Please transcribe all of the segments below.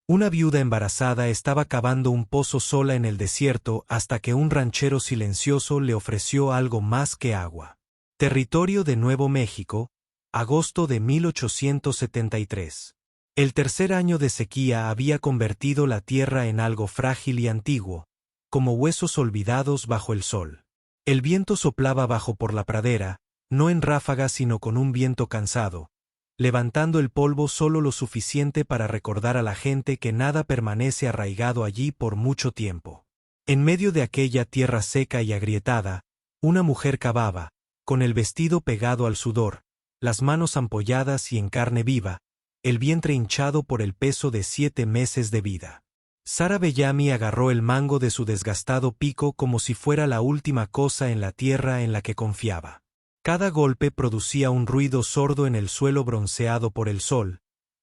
Una viuda embarazada estaba cavando un pozo sola en el desierto hasta que un ranchero silencioso le ofreció algo más que agua. Territorio de Nuevo México, agosto de 1873. El tercer año de sequía había convertido la tierra en algo frágil y antiguo, como huesos olvidados bajo el sol. El viento soplaba bajo por la pradera, no en ráfagas sino con un viento cansado, levantando el polvo solo lo suficiente para recordar a la gente que nada permanece arraigado allí por mucho tiempo. En medio de aquella tierra seca y agrietada, una mujer cavaba, con el vestido pegado al sudor, las manos ampolladas y en carne viva, el vientre hinchado por el peso de 7 meses de vida. Sara Bellamy agarró el mango de su desgastado pico como si fuera la última cosa en la tierra en la que confiaba. Cada golpe producía un ruido sordo en el suelo bronceado por el sol,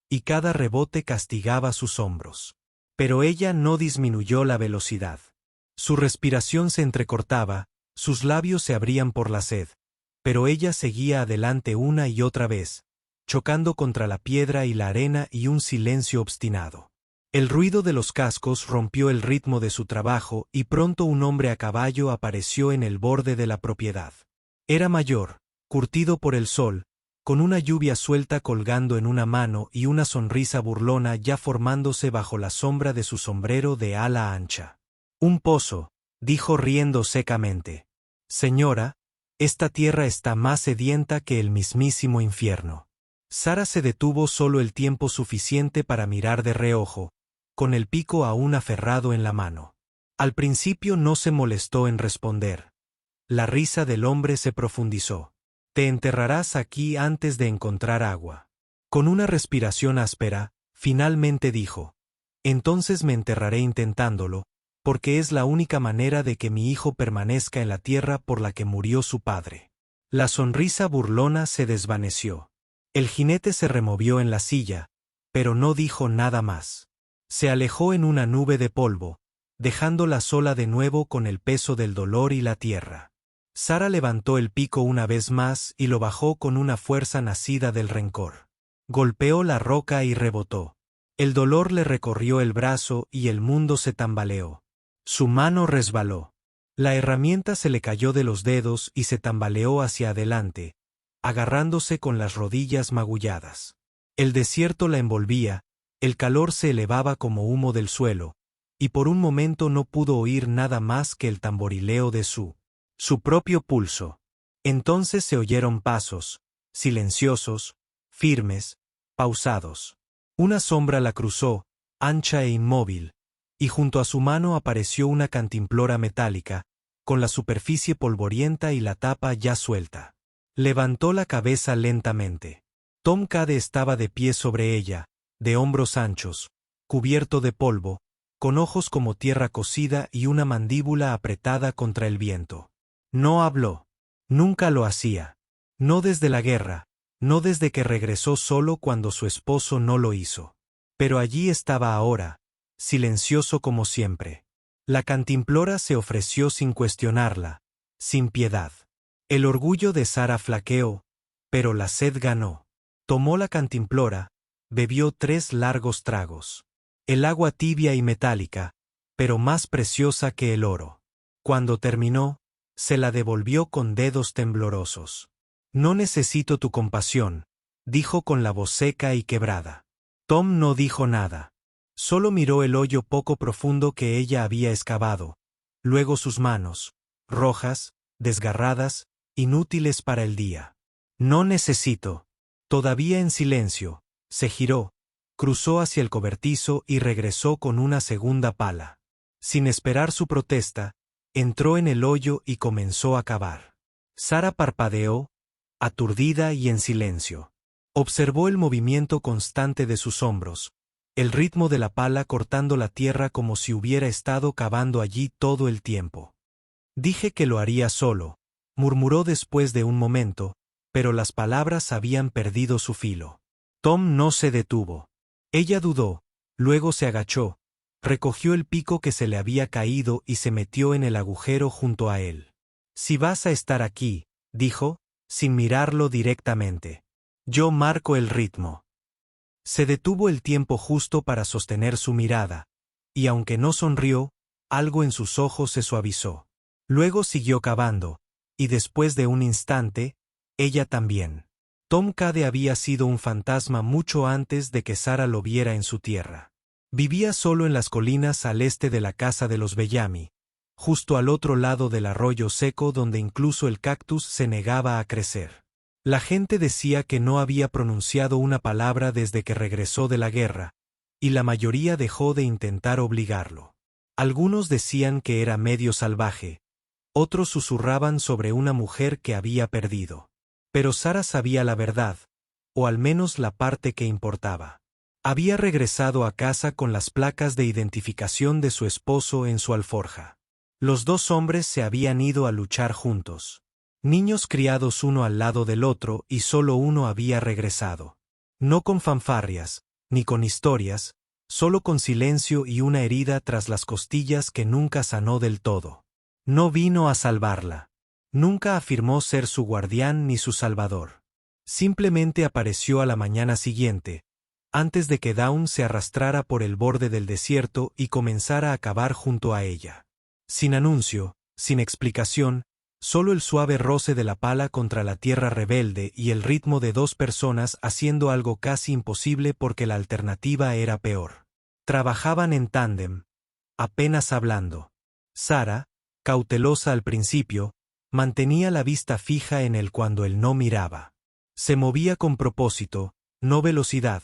y cada rebote castigaba sus hombros. Pero ella no disminuyó la velocidad. Su respiración se entrecortaba, sus labios se abrían por la sed, pero ella seguía adelante una y otra vez, chocando contra la piedra y la arena y un silencio obstinado. El ruido de los cascos rompió el ritmo de su trabajo y pronto un hombre a caballo apareció en el borde de la propiedad. Era mayor, curtido por el sol, con una lluvia suelta colgando en una mano y una sonrisa burlona ya formándose bajo la sombra de su sombrero de ala ancha. Un pozo, dijo riendo secamente. Señora, esta tierra está más sedienta que el mismísimo infierno. Sara se detuvo solo el tiempo suficiente para mirar de reojo, con el pico aún aferrado en la mano. Al principio no se molestó en responder. La risa del hombre se profundizó. Te enterrarás aquí antes de encontrar agua. Con una respiración áspera, finalmente dijo. Entonces me enterraré intentándolo, porque es la única manera de que mi hijo permanezca en la tierra por la que murió su padre. La sonrisa burlona se desvaneció. El jinete se removió en la silla, pero no dijo nada más. Se alejó en una nube de polvo, dejándola sola de nuevo con el peso del dolor y la tierra. Sara levantó el pico una vez más y lo bajó con una fuerza nacida del rencor. Golpeó la roca y rebotó. El dolor le recorrió el brazo y el mundo se tambaleó. Su mano resbaló. La herramienta se le cayó de los dedos y se tambaleó hacia adelante, agarrándose con las rodillas magulladas. El desierto la envolvía, el calor se elevaba como humo del suelo, y por un momento no pudo oír nada más que el tamborileo de su propio pulso. Entonces se oyeron pasos, silenciosos, firmes, pausados. Una sombra la cruzó, ancha e inmóvil, y junto a su mano apareció una cantimplora metálica, con la superficie polvorienta y la tapa ya suelta. Levantó la cabeza lentamente. Tom Cade estaba de pie sobre ella, de hombros anchos, cubierto de polvo, con ojos como tierra cocida y una mandíbula apretada contra el viento. No habló. Nunca lo hacía. No desde la guerra, no desde que regresó solo cuando su esposo no lo hizo. Pero allí estaba ahora, silencioso como siempre. La cantimplora se ofreció sin cuestionarla, sin piedad. El orgullo de Sara flaqueó, pero la sed ganó. Tomó la cantimplora, bebió 3 largos tragos. El agua tibia y metálica, pero más preciosa que el oro. Cuando terminó, se la devolvió con dedos temblorosos. No necesito tu compasión, dijo con la voz seca y quebrada. Tom no dijo nada. Solo miró el hoyo poco profundo que ella había excavado, luego sus manos, rojas, desgarradas, inútiles para el día. No necesito. Todavía en silencio, se giró, cruzó hacia el cobertizo y regresó con una segunda pala. Sin esperar su protesta, entró en el hoyo y comenzó a cavar. Sara parpadeó, aturdida y en silencio. Observó el movimiento constante de sus hombros, el ritmo de la pala cortando la tierra como si hubiera estado cavando allí todo el tiempo. Dije que lo haría solo, murmuró después de un momento, pero las palabras habían perdido su filo. Tom no se detuvo. Ella dudó, luego se agachó, recogió el pico que se le había caído y se metió en el agujero junto a él. Si vas a estar aquí, dijo, sin mirarlo directamente. Yo marco el ritmo. Se detuvo el tiempo justo para sostener su mirada, y aunque no sonrió, algo en sus ojos se suavizó. Luego siguió cavando, y después de un instante, ella también. Tom Cade había sido un fantasma mucho antes de que Sara lo viera en su tierra. Vivía solo en las colinas al este de la casa de los Bellamy, justo al otro lado del arroyo seco donde incluso el cactus se negaba a crecer. La gente decía que no había pronunciado una palabra desde que regresó de la guerra, y la mayoría dejó de intentar obligarlo. Algunos decían que era medio salvaje, otros susurraban sobre una mujer que había perdido. Pero Sara sabía la verdad, o al menos la parte que importaba. Había regresado a casa con las placas de identificación de su esposo en su alforja. Los dos hombres se habían ido a luchar juntos. Niños criados uno al lado del otro y solo uno había regresado. No con fanfarrias, ni con historias, solo con silencio y una herida tras las costillas que nunca sanó del todo. No vino a salvarla. Nunca afirmó ser su guardián ni su salvador. Simplemente apareció a la mañana siguiente, antes de que Dawn se arrastrara por el borde del desierto y comenzara a cavar junto a ella. Sin anuncio, sin explicación, solo el suave roce de la pala contra la tierra rebelde y el ritmo de dos personas haciendo algo casi imposible porque la alternativa era peor. Trabajaban en tándem, apenas hablando. Sara, cautelosa al principio, mantenía la vista fija en él cuando él no miraba. Se movía con propósito, no velocidad.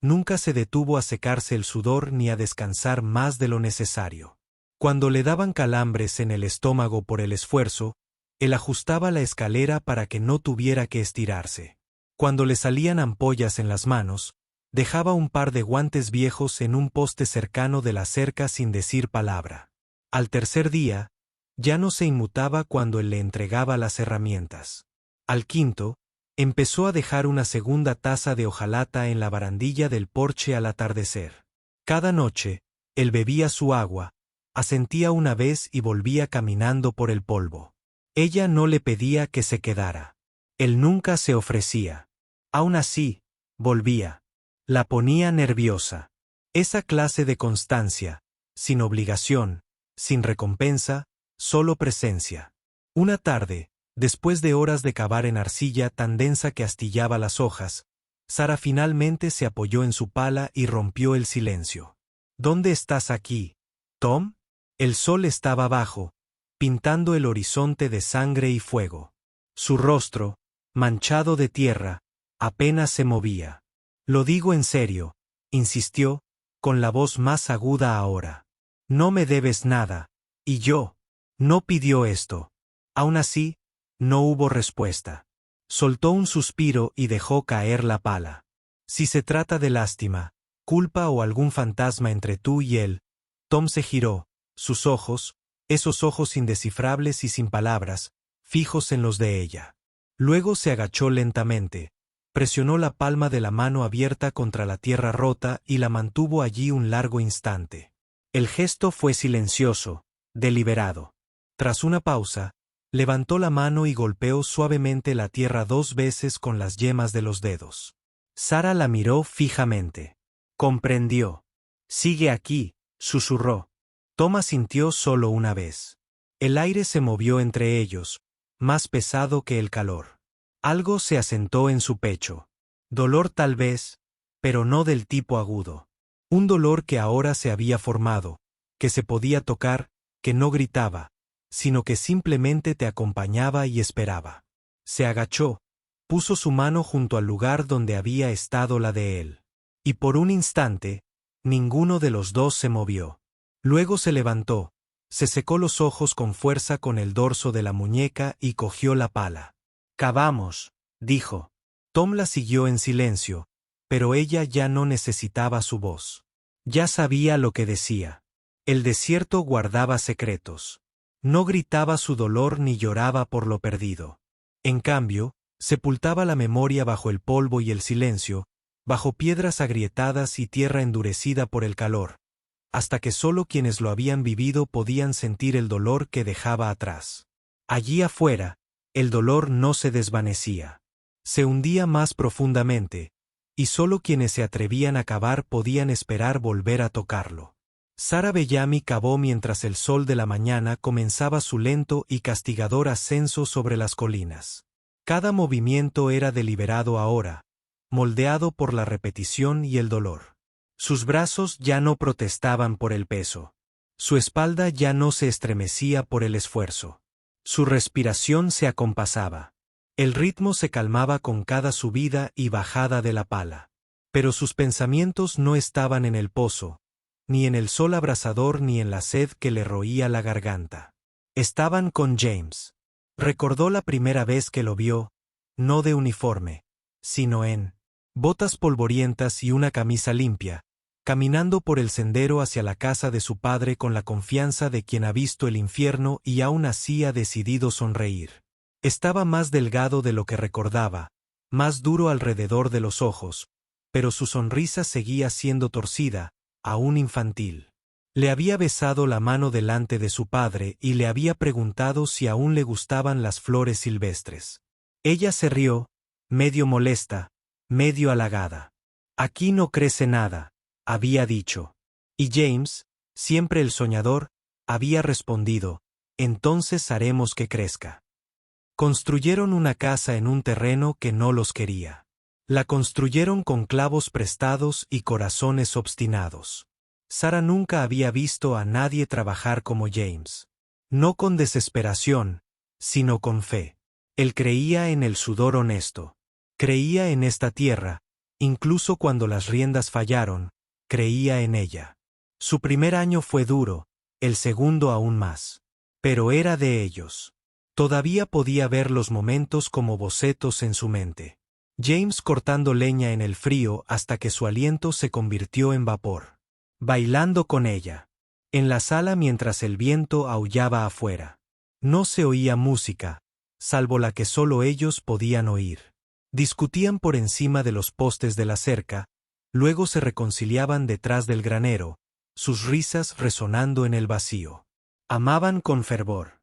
Nunca se detuvo a secarse el sudor ni a descansar más de lo necesario. Cuando le daban calambres en el estómago por el esfuerzo, él ajustaba la escalera para que no tuviera que estirarse. Cuando le salían ampollas en las manos, dejaba un par de guantes viejos en un poste cercano de la cerca sin decir palabra. Al tercer día, ya no se inmutaba cuando él le entregaba las herramientas. Al quinto, empezó a dejar una segunda taza de hojalata en la barandilla del porche al atardecer. Cada noche, él bebía su agua, asentía una vez y volvía caminando por el polvo. Ella no le pedía que se quedara. Él nunca se ofrecía. Aún así, volvía. La ponía nerviosa. Esa clase de constancia, sin obligación, sin recompensa, solo presencia. Una tarde, después de horas de cavar en arcilla tan densa que astillaba las hojas, Sara finalmente se apoyó en su pala y rompió el silencio. ¿Dónde estás aquí, Tom? El sol estaba bajo, pintando el horizonte de sangre y fuego. Su rostro, manchado de tierra, apenas se movía. Lo digo en serio, insistió, con la voz más aguda ahora. No me debes nada, y yo. No pidió esto. Aún así, no hubo respuesta. Soltó un suspiro y dejó caer la pala. Si se trata de lástima, culpa o algún fantasma entre tú y él, Tom se giró, sus ojos, esos ojos indescifrables y sin palabras, fijos en los de ella. Luego se agachó lentamente, presionó la palma de la mano abierta contra la tierra rota y la mantuvo allí un largo instante. El gesto fue silencioso, deliberado. Tras una pausa, levantó la mano y golpeó suavemente la tierra 2 veces con las yemas de los dedos. Sara la miró fijamente. Comprendió. Sigue aquí, susurró. Tom asintió solo una vez. El aire se movió entre ellos, más pesado que el calor. Algo se asentó en su pecho. Dolor tal vez, pero no del tipo agudo. Un dolor que ahora se había formado, que se podía tocar, que no gritaba, sino que simplemente te acompañaba y esperaba. Se agachó, puso su mano junto al lugar donde había estado la de él. Y por un instante, ninguno de los dos se movió. Luego se levantó, se secó los ojos con fuerza con el dorso de la muñeca y cogió la pala. «Cavamos», dijo. Tom la siguió en silencio, pero ella ya no necesitaba su voz. Ya sabía lo que decía. El desierto guardaba secretos. No gritaba su dolor ni lloraba por lo perdido. En cambio, sepultaba la memoria bajo el polvo y el silencio, bajo piedras agrietadas y tierra endurecida por el calor, hasta que solo quienes lo habían vivido podían sentir el dolor que dejaba atrás. Allí afuera, el dolor no se desvanecía. Se hundía más profundamente, y solo quienes se atrevían a cavar podían esperar volver a tocarlo. Sara Bellamy cavó mientras el sol de la mañana comenzaba su lento y castigador ascenso sobre las colinas. Cada movimiento era deliberado ahora, moldeado por la repetición y el dolor. Sus brazos ya no protestaban por el peso. Su espalda ya no se estremecía por el esfuerzo. Su respiración se acompasaba. El ritmo se calmaba con cada subida y bajada de la pala. Pero sus pensamientos no estaban en el pozo, ni en el sol abrasador ni en la sed que le roía la garganta. Estaban con James. Recordó la primera vez que lo vio, no de uniforme, sino en botas polvorientas y una camisa limpia, caminando por el sendero hacia la casa de su padre con la confianza de quien ha visto el infierno y aún así ha decidido sonreír. Estaba más delgado de lo que recordaba, más duro alrededor de los ojos, pero su sonrisa seguía siendo torcida, aún infantil. Le había besado la mano delante de su padre y le había preguntado si aún le gustaban las flores silvestres. Ella se rió, medio molesta, medio halagada. Aquí no crece nada, había dicho. Y James, siempre el soñador, había respondido, entonces haremos que crezca. Construyeron una casa en un terreno que no los quería. La construyeron con clavos prestados y corazones obstinados. Sara nunca había visto a nadie trabajar como James. No con desesperación, sino con fe. Él creía en el sudor honesto. Creía en esta tierra, incluso cuando las riendas fallaron, creía en ella. Su primer año fue duro, el segundo aún más. Pero era de ellos. Todavía podía ver los momentos como bocetos en su mente. James cortando leña en el frío hasta que su aliento se convirtió en vapor. Bailando con ella. En la sala mientras el viento aullaba afuera. No se oía música, salvo la que solo ellos podían oír. Discutían por encima de los postes de la cerca, luego se reconciliaban detrás del granero, sus risas resonando en el vacío. Amaban con fervor.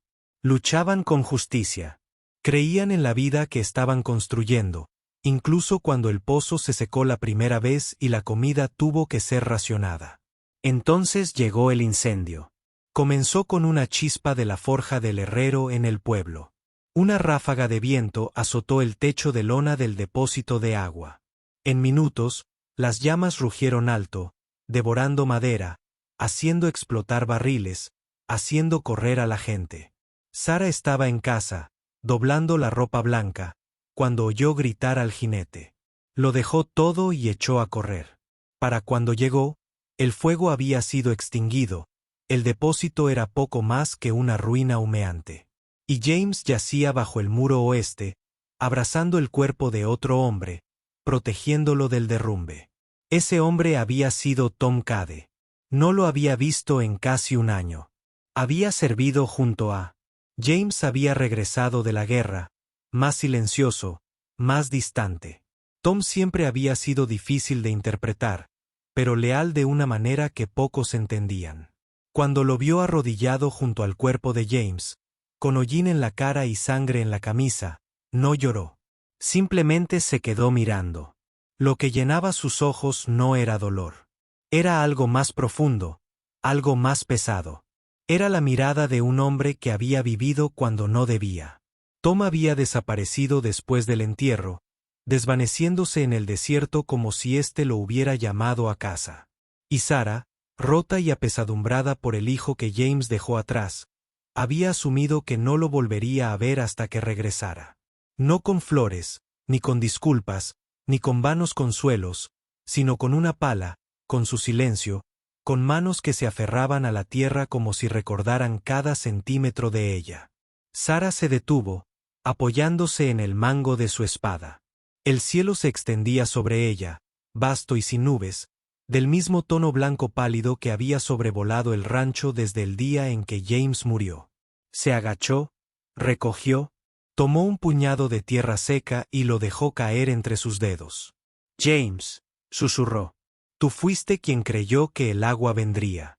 Luchaban con justicia. Creían en la vida que estaban construyendo, incluso cuando el pozo se secó la primera vez y la comida tuvo que ser racionada. Entonces llegó el incendio. Comenzó con una chispa de la forja del herrero en el pueblo. Una ráfaga de viento azotó el techo de lona del depósito de agua. En minutos, las llamas rugieron alto, devorando madera, haciendo explotar barriles, haciendo correr a la gente. Sara estaba en casa, doblando la ropa blanca, cuando oyó gritar al jinete. Lo dejó todo y echó a correr. Para cuando llegó, el fuego había sido extinguido, el depósito era poco más que una ruina humeante. Y James yacía bajo el muro oeste, abrazando el cuerpo de otro hombre, protegiéndolo del derrumbe. Ese hombre había sido Tom Cade. No lo había visto en casi un año. Había servido junto a James había regresado de la guerra, más silencioso, más distante. Tom siempre había sido difícil de interpretar, pero leal de una manera que pocos entendían. Cuando lo vio arrodillado junto al cuerpo de James, con hollín en la cara y sangre en la camisa, no lloró. Simplemente se quedó mirando. Lo que llenaba sus ojos no era dolor. Era algo más profundo, algo más pesado. Era la mirada de un hombre que había vivido cuando no debía. Tom había desaparecido después del entierro, desvaneciéndose en el desierto como si éste lo hubiera llamado a casa. Y Sara, rota y apesadumbrada por el hijo que James dejó atrás, había asumido que no lo volvería a ver hasta que regresara. No con flores, ni con disculpas, ni con vanos consuelos, sino con una pala, con su silencio, con manos que se aferraban a la tierra como si recordaran cada centímetro de ella. Sara se detuvo, apoyándose en el mango de su espada. El cielo se extendía sobre ella, vasto y sin nubes, del mismo tono blanco pálido que había sobrevolado el rancho desde el día en que James murió. Se agachó, recogió, tomó un puñado de tierra seca y lo dejó caer entre sus dedos. James, susurró. Tú fuiste quien creyó que el agua vendría.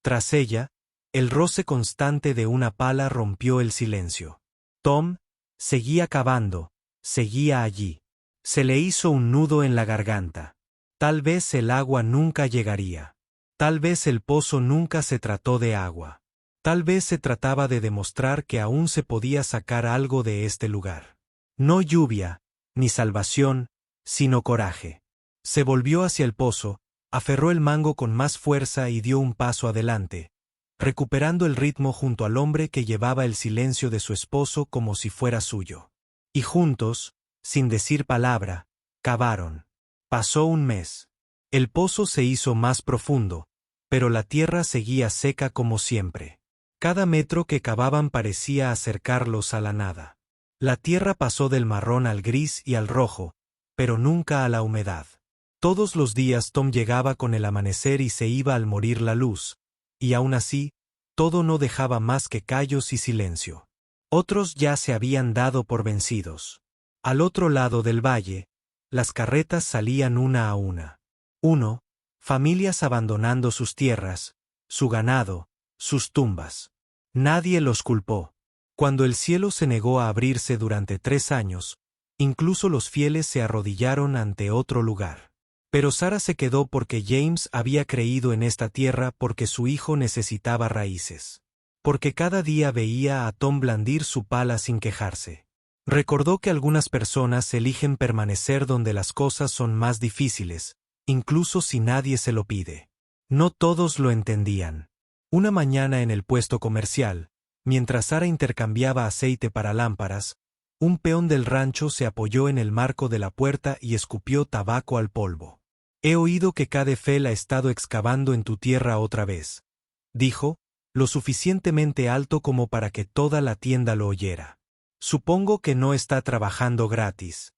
Tras ella, el roce constante de una pala rompió el silencio. Tom seguía cavando, seguía allí. Se le hizo un nudo en la garganta. Tal vez el agua nunca llegaría. Tal vez el pozo nunca se trató de agua. Tal vez se trataba de demostrar que aún se podía sacar algo de este lugar. No lluvia, ni salvación, sino coraje. Se volvió hacia el pozo, aferró el mango con más fuerza y dio un paso adelante, recuperando el ritmo junto al hombre que llevaba el silencio de su esposo como si fuera suyo. Y juntos, sin decir palabra, cavaron. Pasó un mes. El pozo se hizo más profundo, pero la tierra seguía seca como siempre. Cada metro que cavaban parecía acercarlos a la nada. La tierra pasó del marrón al gris y al rojo, pero nunca a la humedad. Todos los días Tom llegaba con el amanecer y se iba al morir la luz, y aún así, todo no dejaba más que callos y silencio. Otros ya se habían dado por vencidos. Al otro lado del valle, las carretas salían una a una. Familias abandonando sus tierras, su ganado, sus tumbas. Nadie los culpó. Cuando el cielo se negó a abrirse durante 3 años, incluso los fieles se arrodillaron ante otro lugar. Pero Sara se quedó porque James había creído en esta tierra porque su hijo necesitaba raíces. Porque cada día veía a Tom blandir su pala sin quejarse. Recordó que algunas personas eligen permanecer donde las cosas son más difíciles, incluso si nadie se lo pide. No todos lo entendían. Una mañana en el puesto comercial, mientras Sara intercambiaba aceite para lámparas, un peón del rancho se apoyó en el marco de la puerta y escupió tabaco al polvo. «He oído que Cadefel ha estado excavando en tu tierra otra vez», dijo, lo suficientemente alto como para que toda la tienda lo oyera. «Supongo que no está trabajando gratis».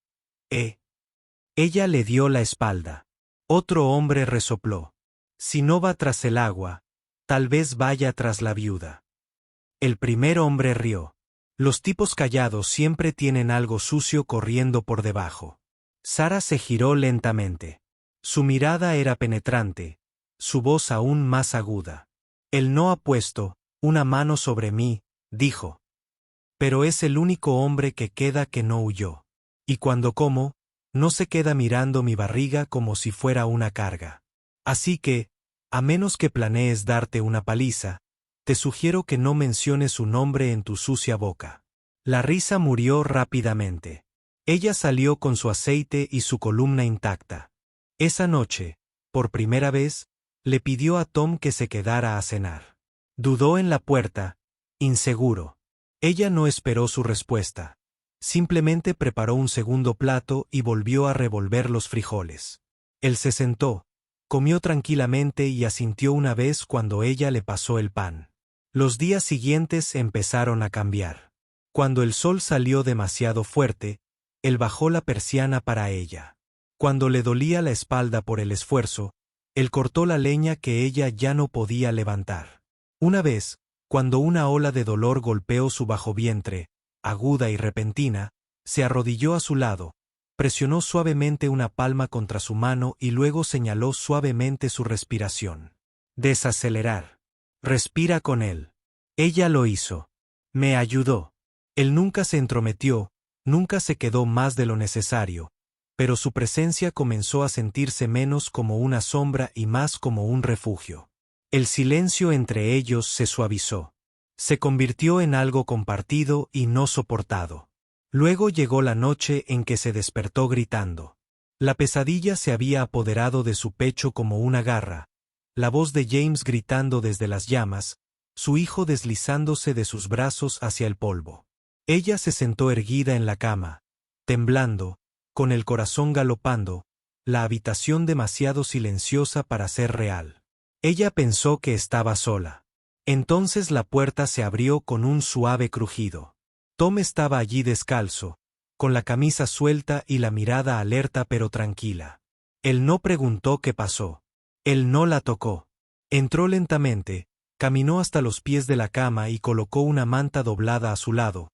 Ella le dio la espalda. Otro hombre resopló. «Si no va tras el agua, tal vez vaya tras la viuda». El primer hombre rió. Los tipos callados siempre tienen algo sucio corriendo por debajo. Sara se giró lentamente. Su mirada era penetrante, su voz aún más aguda. «Él no ha puesto una mano sobre mí», dijo. «Pero es el único hombre que queda que no huyó. Y cuando como, no se queda mirando mi barriga como si fuera una carga. Así que, a menos que planees darte una paliza, te sugiero que no menciones su nombre en tu sucia boca». La risa murió rápidamente. Ella salió con su aceite y su columna intacta. Esa noche, por primera vez, le pidió a Tom que se quedara a cenar. Dudó en la puerta, inseguro. Ella no esperó su respuesta. Simplemente preparó un segundo plato y volvió a revolver los frijoles. Él se sentó, comió tranquilamente y asintió una vez cuando ella le pasó el pan. Los días siguientes empezaron a cambiar. Cuando el sol salió demasiado fuerte, él bajó la persiana para ella. Cuando le dolía la espalda por el esfuerzo, él cortó la leña que ella ya no podía levantar. Una vez, cuando una ola de dolor golpeó su bajo vientre, aguda y repentina, se arrodilló a su lado, presionó suavemente una palma contra su mano y luego señaló suavemente su respiración. «Desacelerar. Respira con él». Ella lo hizo. Me ayudó. Él nunca se entrometió, nunca se quedó más de lo necesario, pero su presencia comenzó a sentirse menos como una sombra y más como un refugio. El silencio entre ellos se suavizó. Se convirtió en algo compartido y no soportado. Luego llegó la noche en que se despertó gritando. La pesadilla se había apoderado de su pecho como una garra, la voz de James gritando desde las llamas, su hijo deslizándose de sus brazos hacia el polvo. Ella se sentó erguida en la cama, temblando, con el corazón galopando, la habitación demasiado silenciosa para ser real. Ella pensó que estaba sola. Entonces la puerta se abrió con un suave crujido. Tom estaba allí descalzo, con la camisa suelta y la mirada alerta pero tranquila. Él no preguntó qué pasó. Él no la tocó. Entró lentamente, caminó hasta los pies de la cama y colocó una manta doblada a su lado,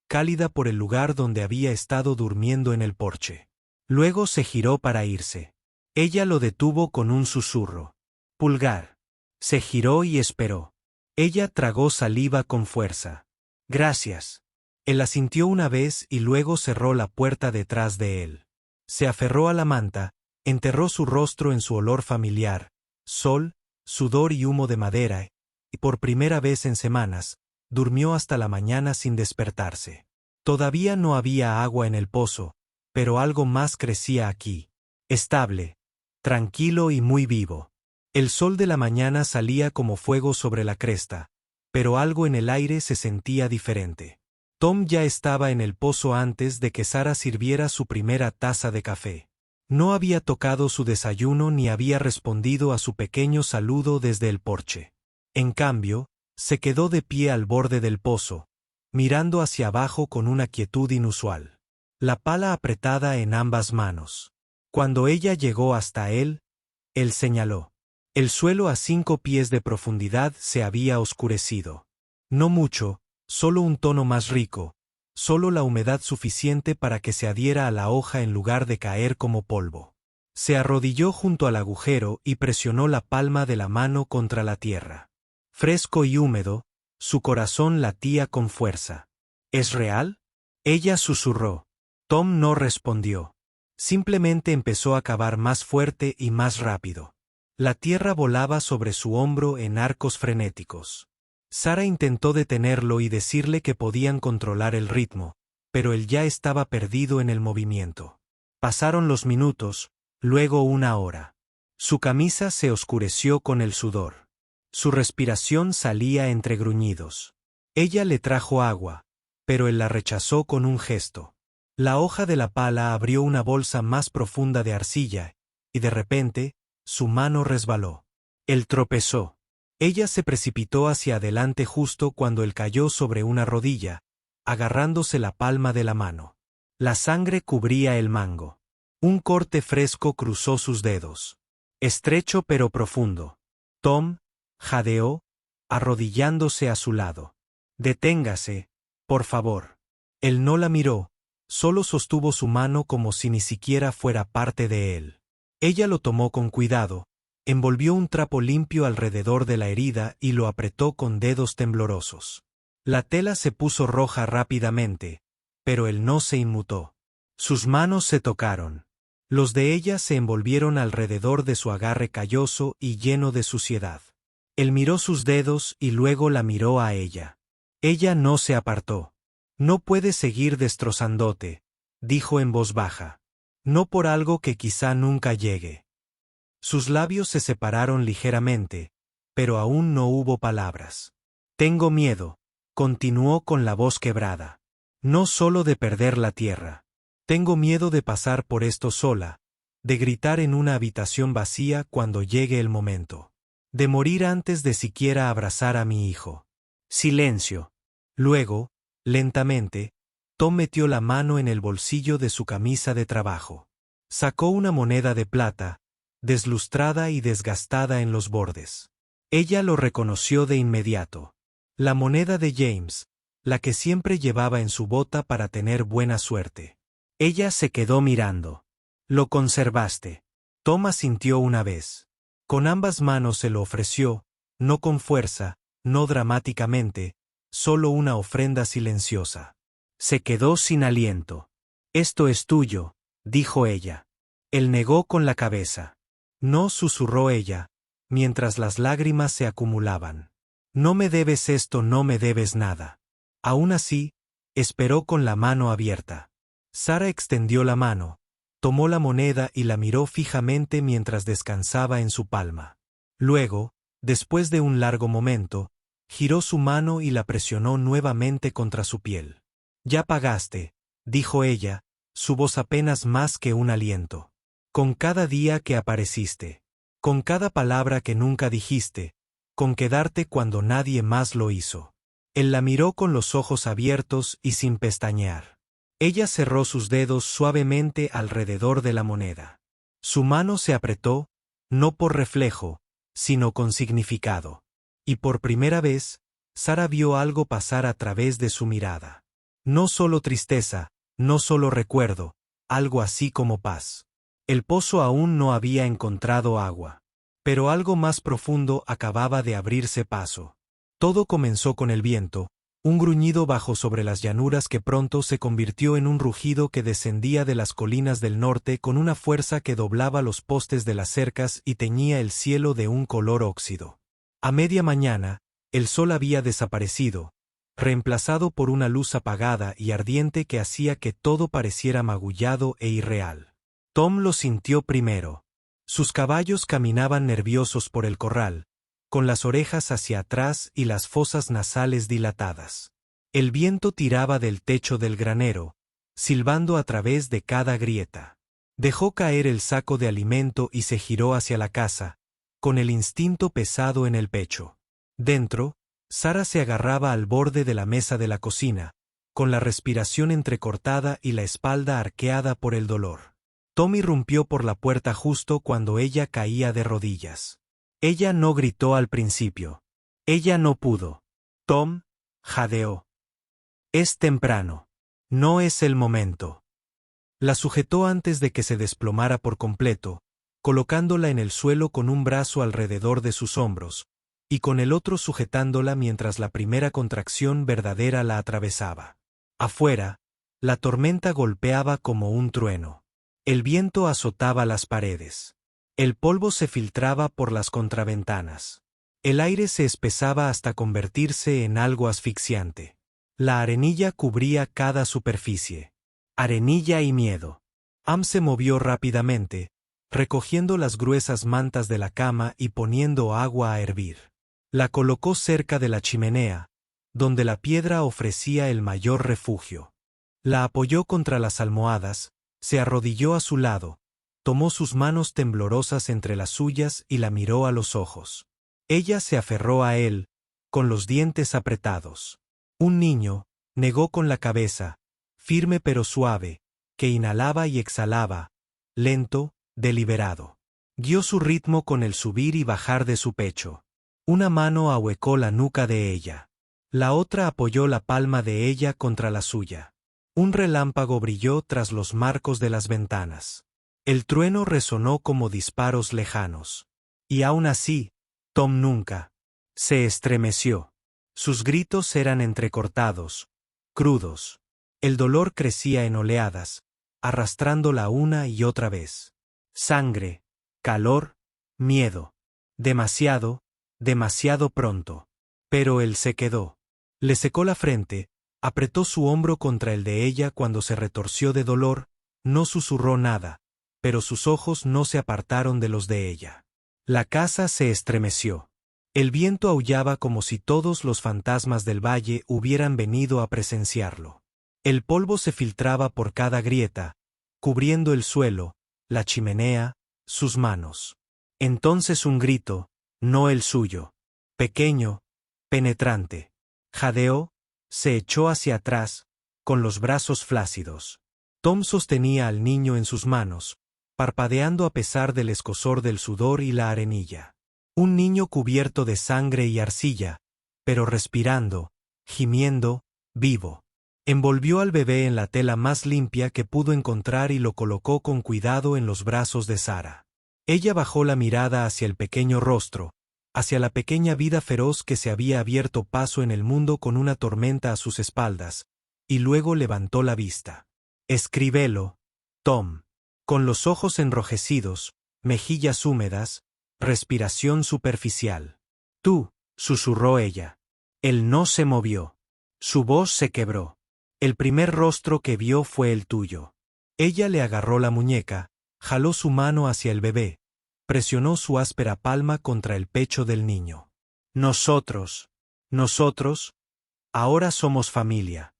cálida por el lugar donde había estado durmiendo en el porche. Luego se giró para irse. Ella lo detuvo con un susurro. «Pulgar». Se giró y esperó. Ella tragó saliva con fuerza. «Gracias». Él asintió una vez y luego cerró la puerta detrás de él. Se aferró a la manta, enterró su rostro en su olor familiar, sol, sudor y humo de madera, y por primera vez en semanas, durmió hasta la mañana sin despertarse. Todavía no había agua en el pozo, pero algo más crecía aquí. Estable, tranquilo y muy vivo. El sol de la mañana salía como fuego sobre la cresta, pero algo en el aire se sentía diferente. Tom ya estaba en el pozo antes de que Sara sirviera su primera taza de café. No había tocado su desayuno ni había respondido a su pequeño saludo desde el porche. En cambio, se quedó de pie al borde del pozo, mirando hacia abajo con una quietud inusual. La pala apretada en ambas manos. Cuando ella llegó hasta él señaló. El suelo a 5 pies de profundidad se había oscurecido. No mucho, solo un tono más rico, solo la humedad suficiente para que se adhiera a la hoja en lugar de caer como polvo. Se arrodilló junto al agujero y presionó la palma de la mano contra la tierra. Fresco y húmedo, su corazón latía con fuerza. ¿Es real? Ella susurró. Tom no respondió. Simplemente empezó a cavar más fuerte y más rápido. La tierra volaba sobre su hombro en arcos frenéticos. Sara intentó detenerlo y decirle que podían controlar el ritmo, pero él ya estaba perdido en el movimiento. Pasaron los minutos, luego 1 hora. Su camisa se oscureció con el sudor. Su respiración salía entre gruñidos. Ella le trajo agua, pero él la rechazó con un gesto. La hoja de la pala abrió una bolsa más profunda de arcilla, y de repente, su mano resbaló. Él tropezó. Ella se precipitó hacia adelante justo cuando él cayó sobre una rodilla, agarrándose la palma de la mano. La sangre cubría el mango. Un corte fresco cruzó sus dedos. Estrecho pero profundo. Tom jadeó, arrodillándose a su lado. «Deténgase, por favor». Él no la miró, solo sostuvo su mano como si ni siquiera fuera parte de él. Ella lo tomó con cuidado, envolvió un trapo limpio alrededor de la herida y lo apretó con dedos temblorosos. La tela se puso roja rápidamente, pero él no se inmutó. Sus manos se tocaron. Los de ella se envolvieron alrededor de su agarre calloso y lleno de suciedad. Él miró sus dedos y luego la miró a ella. Ella no se apartó. «No puedes seguir destrozándote», dijo en voz baja. «No por algo que quizá nunca llegue». Sus labios se separaron ligeramente, pero aún no hubo palabras. «Tengo miedo», continuó con la voz quebrada. «No solo de perder la tierra. Tengo miedo de pasar por esto sola, de gritar en una habitación vacía cuando llegue el momento. De morir antes de siquiera abrazar a mi hijo». Silencio. Luego, lentamente, Tom metió la mano en el bolsillo de su camisa de trabajo. Sacó una moneda de plata, deslustrada y desgastada en los bordes. Ella lo reconoció de inmediato. La moneda de James, la que siempre llevaba en su bota para tener buena suerte. Ella se quedó mirando. «Lo conservaste». Tom asintió una vez. Con ambas manos se lo ofreció, no con fuerza, no dramáticamente, solo una ofrenda silenciosa. Se quedó sin aliento. «Esto es tuyo», dijo ella. Él negó con la cabeza. «No», susurró ella, mientras las lágrimas se acumulaban. «No me debes esto, no me debes nada». Aún así, esperó con la mano abierta. Sara extendió la mano, tomó la moneda y la miró fijamente mientras descansaba en su palma. Luego, después de un largo momento, giró su mano y la presionó nuevamente contra su piel. «Ya pagaste», dijo ella, su voz apenas más que un aliento. «Con cada día que apareciste. Con cada palabra que nunca dijiste. Con quedarte cuando nadie más lo hizo». Él la miró con los ojos abiertos y sin pestañear. Ella cerró sus dedos suavemente alrededor de la moneda. Su mano se apretó, no por reflejo, sino con significado. Y por primera vez, Sara vio algo pasar a través de su mirada. No solo tristeza, no solo recuerdo, algo así como paz. El pozo aún no había encontrado agua. Pero algo más profundo acababa de abrirse paso. Todo comenzó con el viento, Un gruñido bajó sobre las llanuras que pronto se convirtió en un rugido que descendía de las colinas del norte con una fuerza que doblaba los postes de las cercas y teñía el cielo de un color óxido. A media mañana, el sol había desaparecido, reemplazado por una luz apagada y ardiente que hacía que todo pareciera magullado e irreal. Tom lo sintió primero. Sus caballos caminaban nerviosos por el corral, con las orejas hacia atrás y las fosas nasales dilatadas. El viento tiraba del techo del granero, silbando a través de cada grieta. Dejó caer el saco de alimento y se giró hacia la casa, con el instinto pesado en el pecho. Dentro, Sara se agarraba al borde de la mesa de la cocina, con la respiración entrecortada y la espalda arqueada por el dolor. Tom irrumpió por la puerta justo cuando ella caía de rodillas. Ella no gritó al principio. Ella no pudo. Tom jadeó. Es temprano. No es el momento. La sujetó antes de que se desplomara por completo, colocándola en el suelo con un brazo alrededor de sus hombros, y con el otro sujetándola mientras la primera contracción verdadera la atravesaba. Afuera, la tormenta golpeaba como un trueno. El viento azotaba las paredes. El polvo se filtraba por las contraventanas. El aire se espesaba hasta convertirse en algo asfixiante. La arenilla cubría cada superficie. Arenilla y miedo. Am se movió rápidamente, recogiendo las gruesas mantas de la cama y poniendo agua a hervir. La colocó cerca de la chimenea, donde la piedra ofrecía el mayor refugio. La apoyó contra las almohadas, se arrodilló a su lado, tomó sus manos temblorosas entre las suyas y la miró a los ojos. Ella se aferró a él, con los dientes apretados. Un niño, negó con la cabeza, firme pero suave, que inhalaba y exhalaba, lento, deliberado. Guió su ritmo con el subir y bajar de su pecho. Una mano ahuecó la nuca de ella. La otra apoyó la palma de ella contra la suya. Un relámpago brilló tras los marcos de las ventanas. El trueno resonó como disparos lejanos. Y aún así, Tom nunca se estremeció. Sus gritos eran entrecortados, crudos. El dolor crecía en oleadas, arrastrándola una y otra vez. Sangre, calor, miedo. Demasiado, demasiado pronto. Pero él se quedó. Le secó la frente, apretó su hombro contra el de ella cuando se retorció de dolor, no susurró nada, pero sus ojos no se apartaron de los de ella. La casa se estremeció. El viento aullaba como si todos los fantasmas del valle hubieran venido a presenciarlo. El polvo se filtraba por cada grieta, cubriendo el suelo, la chimenea, sus manos. Entonces un grito, no el suyo. Pequeño, penetrante. Jadeó, se echó hacia atrás, con los brazos flácidos. Tom sostenía al niño en sus manos, parpadeando a pesar del escozor del sudor y la arenilla. Un niño cubierto de sangre y arcilla, pero respirando, gimiendo, vivo. Envolvió al bebé en la tela más limpia que pudo encontrar y lo colocó con cuidado en los brazos de Sara. Ella bajó la mirada hacia el pequeño rostro, hacia la pequeña vida feroz que se había abierto paso en el mundo con una tormenta a sus espaldas, y luego levantó la vista. Escríbelo, Tom. Con los ojos enrojecidos, mejillas húmedas, respiración superficial. Tú, susurró ella. Él no se movió. Su voz se quebró. El primer rostro que vio fue el tuyo. Ella le agarró la muñeca, jaló su mano hacia el bebé, presionó su áspera palma contra el pecho del niño. Nosotros, ahora somos familia.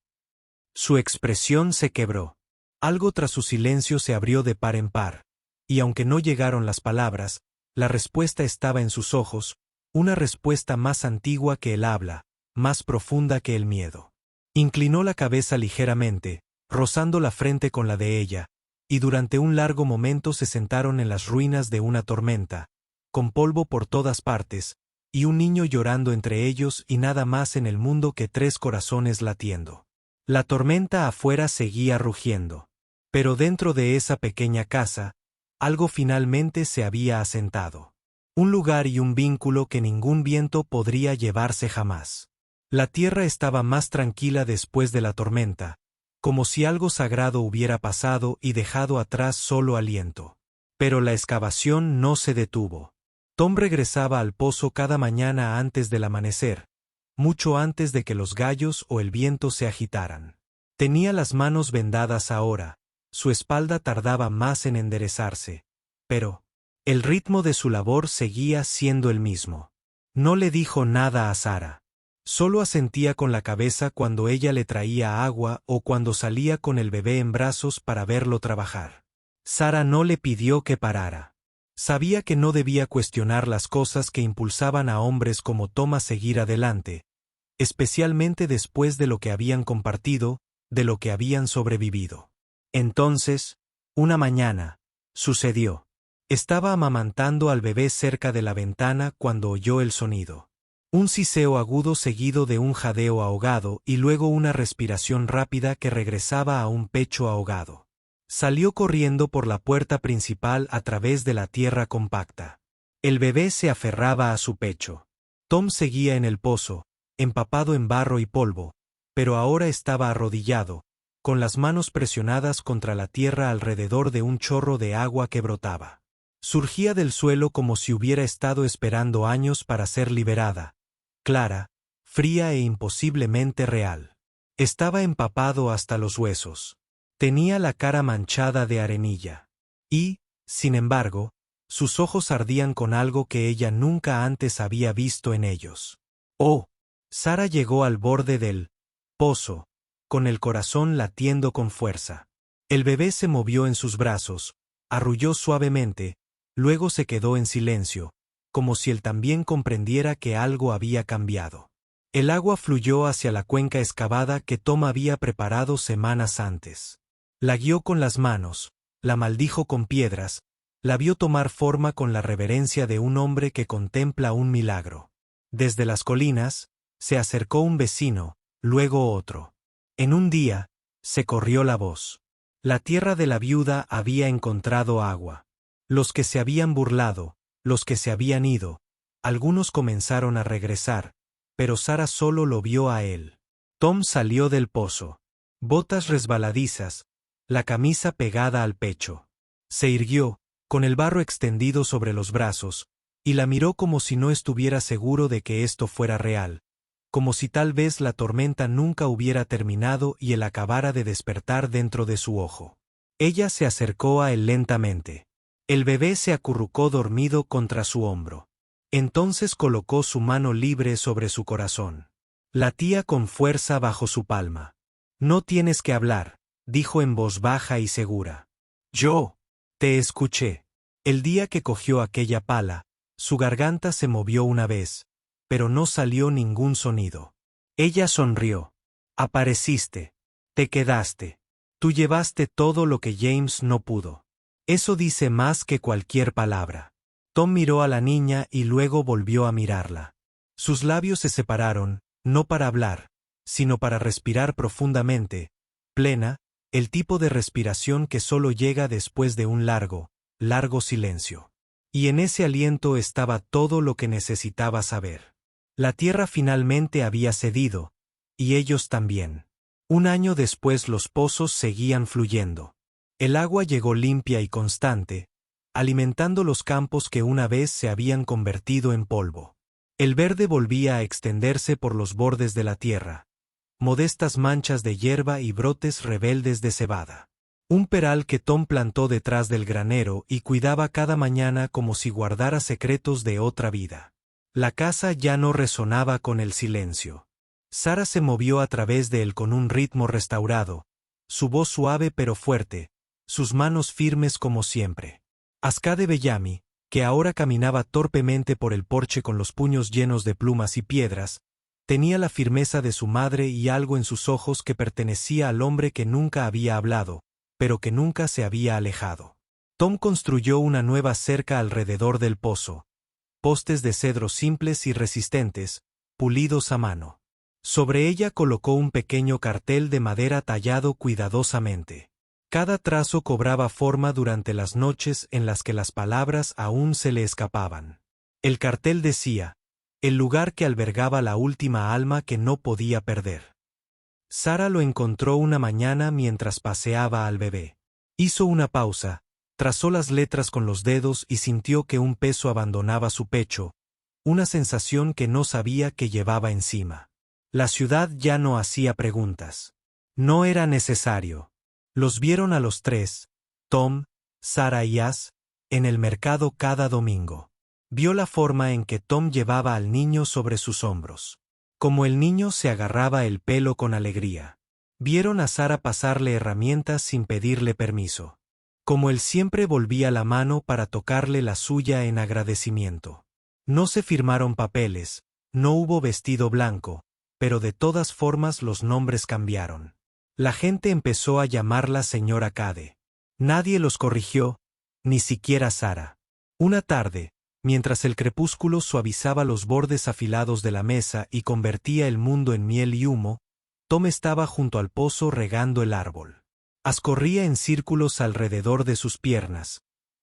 Su expresión se quebró. Algo tras su silencio se abrió de par en par, y aunque no llegaron las palabras, la respuesta estaba en sus ojos, una respuesta más antigua que el habla, más profunda que el miedo. Inclinó la cabeza ligeramente, rozando la frente con la de ella, y durante un largo momento se sentaron en las ruinas de una tormenta, con polvo por todas partes, y un niño llorando entre ellos y nada más en el mundo que 3 corazones latiendo. La tormenta afuera seguía rugiendo. Pero dentro de esa pequeña casa, algo finalmente se había asentado. Un lugar y un vínculo que ningún viento podría llevarse jamás. La tierra estaba más tranquila después de la tormenta, como si algo sagrado hubiera pasado y dejado atrás solo aliento. Pero la excavación no se detuvo. Tom regresaba al pozo cada mañana antes del amanecer, mucho antes de que los gallos o el viento se agitaran. Tenía las manos vendadas ahora, su espalda tardaba más en enderezarse, pero el ritmo de su labor seguía siendo el mismo. No le dijo nada a Sara. Solo asentía con la cabeza cuando ella le traía agua o cuando salía con el bebé en brazos para verlo trabajar. Sara no le pidió que parara. Sabía que no debía cuestionar las cosas que impulsaban a hombres como Tom a seguir adelante, especialmente después de lo que habían compartido, de lo que habían sobrevivido. Entonces, una mañana, sucedió. Estaba amamantando al bebé cerca de la ventana cuando oyó el sonido. Un siseo agudo seguido de un jadeo ahogado y luego una respiración rápida que regresaba a un pecho ahogado. Salió corriendo por la puerta principal a través de la tierra compacta. El bebé se aferraba a su pecho. Tom seguía en el pozo, empapado en barro y polvo, pero ahora estaba arrodillado, con las manos presionadas contra la tierra alrededor de un chorro de agua que brotaba. Surgía del suelo como si hubiera estado esperando años para ser liberada. Clara, fría e imposiblemente real. Estaba empapado hasta los huesos. Tenía la cara manchada de arenilla. Y, sin embargo, sus ojos ardían con algo que ella nunca antes había visto en ellos. ¡Oh! Sara llegó al borde del pozo, con el corazón latiendo con fuerza. El bebé se movió en sus brazos, arrulló suavemente, luego se quedó en silencio, como si él también comprendiera que algo había cambiado. El agua fluyó hacia la cuenca excavada que Tom había preparado semanas antes. La guió con las manos, la maldijo con piedras, la vio tomar forma con la reverencia de un hombre que contempla un milagro. Desde las colinas, se acercó un vecino, luego otro. En un día, se corrió la voz. La tierra de la viuda había encontrado agua. Los que se habían burlado, los que se habían ido, algunos comenzaron a regresar, pero Sara solo lo vio a él. Tom salió del pozo. Botas resbaladizas, la camisa pegada al pecho. Se irguió, con el barro extendido sobre los brazos, y la miró como si no estuviera seguro de que esto fuera real, como si tal vez la tormenta nunca hubiera terminado y él acabara de despertar dentro de su ojo. Ella se acercó a él lentamente. El bebé se acurrucó dormido contra su hombro. Entonces colocó su mano libre sobre su corazón. Latía con fuerza bajo su palma. No tienes que hablar, dijo en voz baja y segura. Yo te escuché. El día que cogió aquella pala, su garganta se movió una vez, pero no salió ningún sonido. Ella sonrió. Apareciste. Te quedaste. Tú llevaste todo lo que James no pudo. Eso dice más que cualquier palabra. Tom miró a la niña y luego volvió a mirarla. Sus labios se separaron, no para hablar, sino para respirar profundamente, plena, el tipo de respiración que solo llega después de un largo, largo silencio. Y en ese aliento estaba todo lo que necesitaba saber. La tierra finalmente había cedido, y ellos también. Un año después los pozos seguían fluyendo. El agua llegó limpia y constante, alimentando los campos que una vez se habían convertido en polvo. El verde volvía a extenderse por los bordes de la tierra, modestas manchas de hierba y brotes rebeldes de cebada. Un peral que Tom plantó detrás del granero y cuidaba cada mañana como si guardara secretos de otra vida. La casa ya no resonaba con el silencio. Sara se movió a través de él con un ritmo restaurado, su voz suave pero fuerte, sus manos firmes como siempre. Ascade Bellamy, que ahora caminaba torpemente por el porche con los puños llenos de plumas y piedras, tenía la firmeza de su madre y algo en sus ojos que pertenecía al hombre que nunca había hablado, pero que nunca se había alejado. Tom construyó una nueva cerca alrededor del pozo, postes de cedro simples y resistentes, pulidos a mano. Sobre ella colocó un pequeño cartel de madera tallado cuidadosamente. Cada trazo cobraba forma durante las noches en las que las palabras aún se le escapaban. El cartel decía: el lugar que albergaba la última alma que no podía perder. Sara lo encontró una mañana mientras paseaba al bebé. Hizo una pausa, trazó las letras con los dedos y sintió que un peso abandonaba su pecho, una sensación que no sabía que llevaba encima. La ciudad ya no hacía preguntas. No era necesario. Los vieron a los tres, Tom, Sara y As, en el mercado cada domingo. Vio la forma en que Tom llevaba al niño sobre sus hombros. Como el niño se agarraba el pelo con alegría. Vieron a Sara pasarle herramientas sin pedirle permiso. Como él siempre volvía la mano para tocarle la suya en agradecimiento. No se firmaron papeles, no hubo vestido blanco, pero de todas formas los nombres cambiaron. La gente empezó a llamarla señora Cade. Nadie los corrigió, ni siquiera Sara. Una tarde, mientras el crepúsculo suavizaba los bordes afilados de la mesa y convertía el mundo en miel y humo, Tom estaba junto al pozo regando el árbol. As corría en círculos alrededor de sus piernas,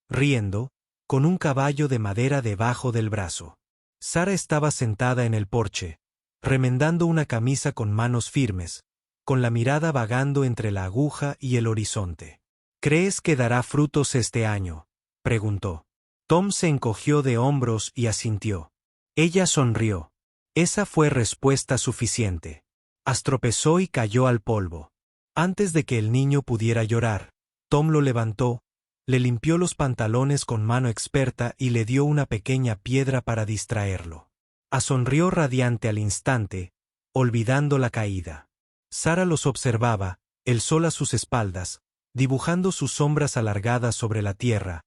riendo, con un caballo de madera debajo del brazo. Sara estaba sentada en el porche, remendando una camisa con manos firmes, con la mirada vagando entre la aguja y el horizonte. ¿Crees que dará frutos este año?, preguntó. Tom se encogió de hombros y asintió. Ella sonrió. Esa fue respuesta suficiente. As tropezó y cayó al polvo. Antes de que el niño pudiera llorar, Tom lo levantó, le limpió los pantalones con mano experta y le dio una pequeña piedra para distraerlo. As sonrió radiante al instante, olvidando la caída. Sara los observaba, el sol a sus espaldas, dibujando sus sombras alargadas sobre la tierra,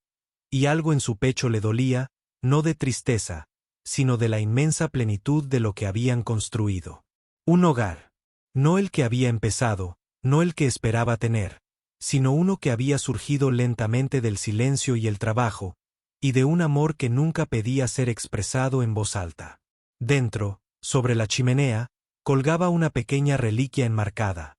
y algo en su pecho le dolía, no de tristeza, sino de la inmensa plenitud de lo que habían construido. Un hogar. No el que había empezado, no el que esperaba tener, sino uno que había surgido lentamente del silencio y el trabajo, y de un amor que nunca pedía ser expresado en voz alta. Dentro, sobre la chimenea, colgaba una pequeña reliquia enmarcada.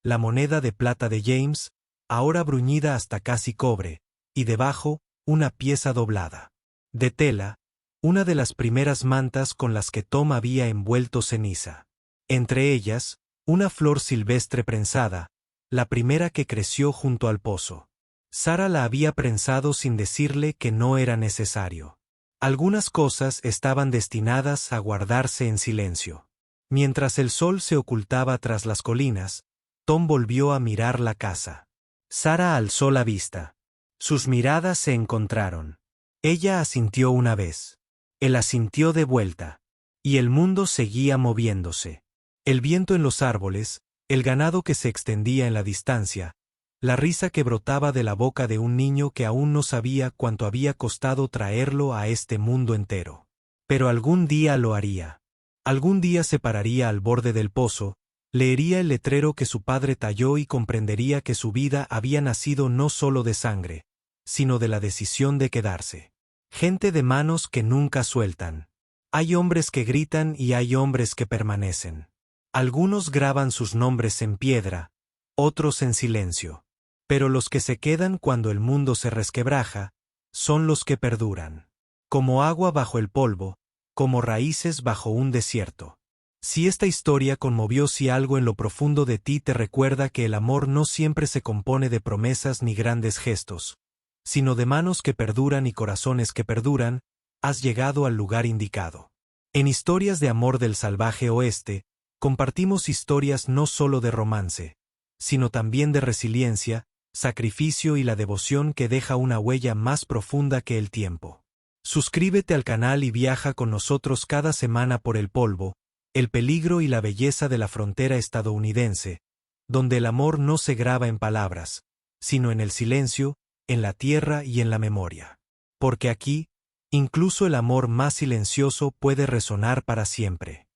La moneda de plata de James, ahora bruñida hasta casi cobre, y debajo, una pieza doblada. De tela, una de las primeras mantas con las que Tom había envuelto ceniza. Entre ellas, una flor silvestre prensada, la primera que creció junto al pozo. Sara la había prensado sin decirle que no era necesario. Algunas cosas estaban destinadas a guardarse en silencio. Mientras el sol se ocultaba tras las colinas, Tom volvió a mirar la casa. Sara alzó la vista. Sus miradas se encontraron. Ella asintió una vez. Él asintió de vuelta. Y el mundo seguía moviéndose. El viento en los árboles, el ganado que se extendía en la distancia, la risa que brotaba de la boca de un niño que aún no sabía cuánto había costado traerlo a este mundo entero. Pero algún día lo haría. Algún día se pararía al borde del pozo, leería el letrero que su padre talló y comprendería que su vida había nacido no solo de sangre, sino de la decisión de quedarse. Gente de manos que nunca sueltan. Hay hombres que gritan y hay hombres que permanecen. Algunos graban sus nombres en piedra, otros en silencio. Pero los que se quedan cuando el mundo se resquebraja, son los que perduran. Como agua bajo el polvo, como raíces bajo un desierto. Si esta historia conmovió si algo en lo profundo de ti te recuerda que el amor no siempre se compone de promesas ni grandes gestos, sino de manos que perduran y corazones que perduran, has llegado al lugar indicado. En Historias de Amor del Salvaje Oeste, compartimos historias no solo de romance, sino también de resiliencia, sacrificio y la devoción que deja una huella más profunda que el tiempo. Suscríbete al canal y viaja con nosotros cada semana por el polvo, el peligro y la belleza de la frontera estadounidense, donde el amor no se graba en palabras, sino en el silencio, en la tierra y en la memoria. Porque aquí, incluso el amor más silencioso puede resonar para siempre.